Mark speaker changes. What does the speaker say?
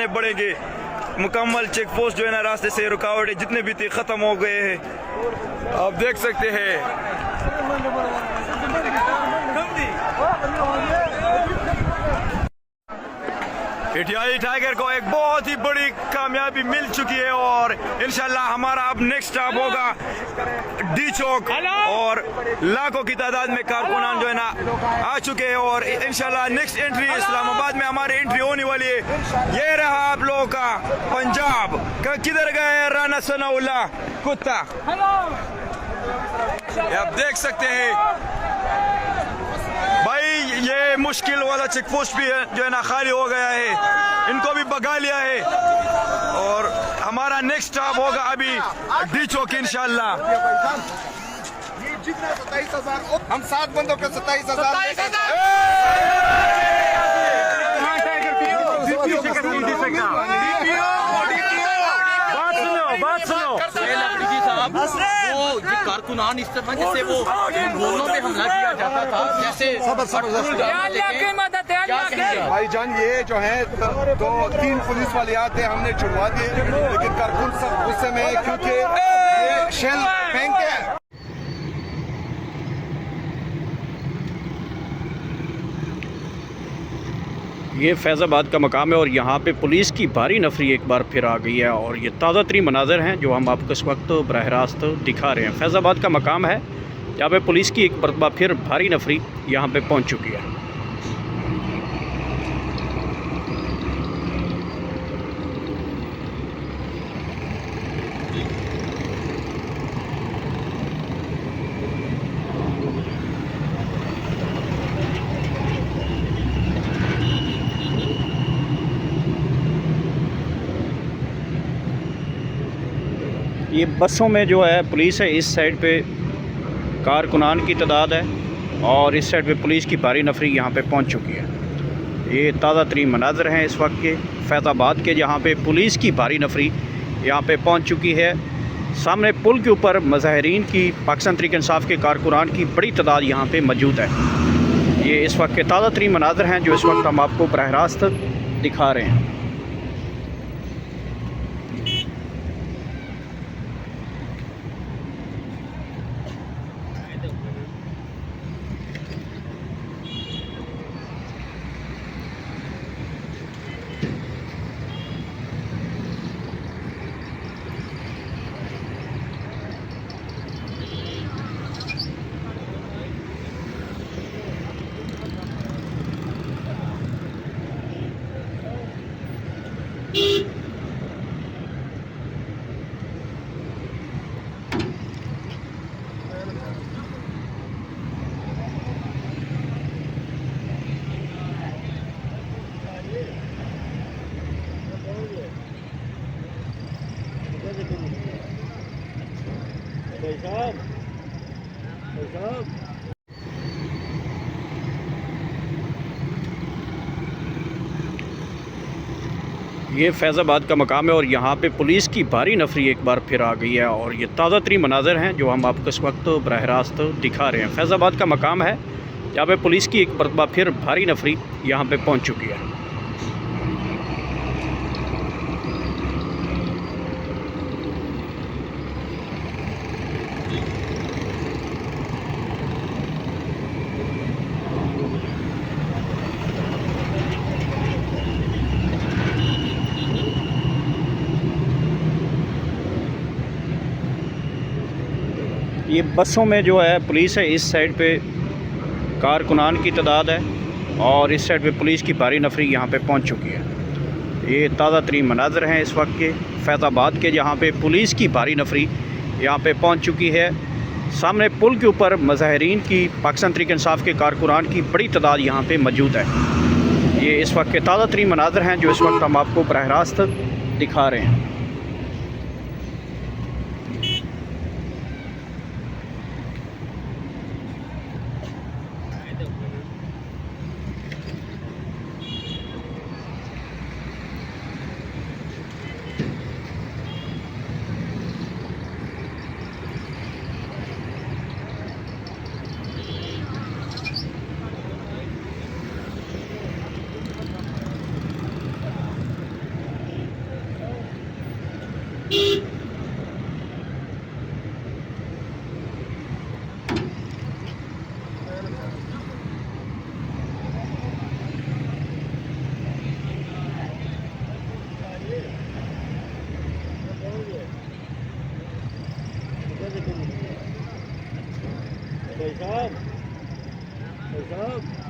Speaker 1: आगे बढ़ेंगे। मुकम्मल चेक पोस्ट जो है ना, रास्ते से रुकावटें जितने भी थे ख़त्म हो गए हैं। आप देख सकते हैं। पीटीआई टाइगर को एक बहुत ही बड़ी कामयाबी मिल चुकी है और इंशाल्लाह हमारा अब नेक्स्ट स्टॉप होगा डी चौक और लाखों की तादाद में कारकुनान जो है ना आ चुके हैं और इंशाल्लाह नेक्स्ट एंट्री इस्लामाबाद में हमारी एंट्री होने वाली है। ये रहा आप लोगों का पंजाब का, किधर गए राना सनाउल्लाह कुत्ता, आप देख सकते हैं भाई। ये मुश्किल वाला चेक पोस्ट भी है जो है ना खाली हो गया है, इनको भी भगा लिया है और हमारा नेक्स्ट स्टॉप होगा अभी डी चौक इंशाल्लाह।
Speaker 2: ये जितना 27,000 हम 7 बंदों के 27,000
Speaker 1: बात सुनो
Speaker 3: वो ये कारकुनान इस तरह जैसे वो दोनों पे हमला किया जाता था, जैसे
Speaker 2: भाईजान ये जो है 2-3 पुलिस वाले आते हमने छुड़वा दिए, लेकिन कारकुन सब गुस्से में है क्योंकि ये शेल फेंक है।
Speaker 4: ये फैज़ाबाद का मकाम है और यहाँ पे पुलिस की भारी नफरी एक बार फिर आ गई है और ये ताज़ा तरीन मनाज़र हैं जो हम आपको इस वक्त बरह रास्त दिखा रहे हैं। फैज़ाबाद का मकाम है जहाँ पे पुलिस की एक मरतबा फिर भारी नफरी यहाँ पे पहुँच चुकी है। ये बसों में जो है पुलिस है, इस साइड पे कारकुनान की तादाद है और इस साइड पे पुलिस की भारी नफरी यहाँ पे पहुँच चुकी है। ये ताज़ा तरीन मनाज़र हैं इस वक्त के फैज़ाबाद के, जहाँ पे पुलिस की भारी नफरी यहाँ पे पहुँच चुकी है। सामने पुल के ऊपर मुजाहिरीन की, पाकिस्तान तहरीक इंसाफ के कारकुनान की बड़ी तादाद यहाँ पे मौजूद है। ये इस वक्त के ताज़ा तरीन मनाज़र हैं जो इस वक्त हम आपको बरह रास्त दिखा रहे हैं। ये फैज़ाबाद का मकाम है और यहाँ पे पुलिस की भारी नफरी एक बार फिर आ गई है और ये ताज़ा तरीन मनाज़र हैं जो हम आपको इस वक्त बरह रास्त दिखा रहे हैं। फैज़ाबाद का मकाम है जहाँ पे पुलिस की एक मरतबा फिर भारी नफरी यहाँ पे पहुँच चुकी है। ये बसों में जो है पुलिस है, इस साइड पे कारकुनान की तादाद है और इस साइड पे पुलिस की भारी नफरी यहाँ पे पहुँच चुकी है। ये ताज़ा तरीन मनाज़र हैं इस वक्त के फैज़ाबाद के, जहाँ पे पुलिस की भारी नफरी यहाँ पे पहुँच चुकी है। सामने पुल के ऊपर मुजाहिरीन की, पाकिस्तान तहरीक इंसाफ के कारकुनान की बड़ी तादाद यहाँ पे मौजूद है। ये इस वक्त के ताज़ा तरीन मनाज़र हैं जो इस वक्त हम आपको बरह रास्त दिखा रहे हैं।
Speaker 5: भाई साहब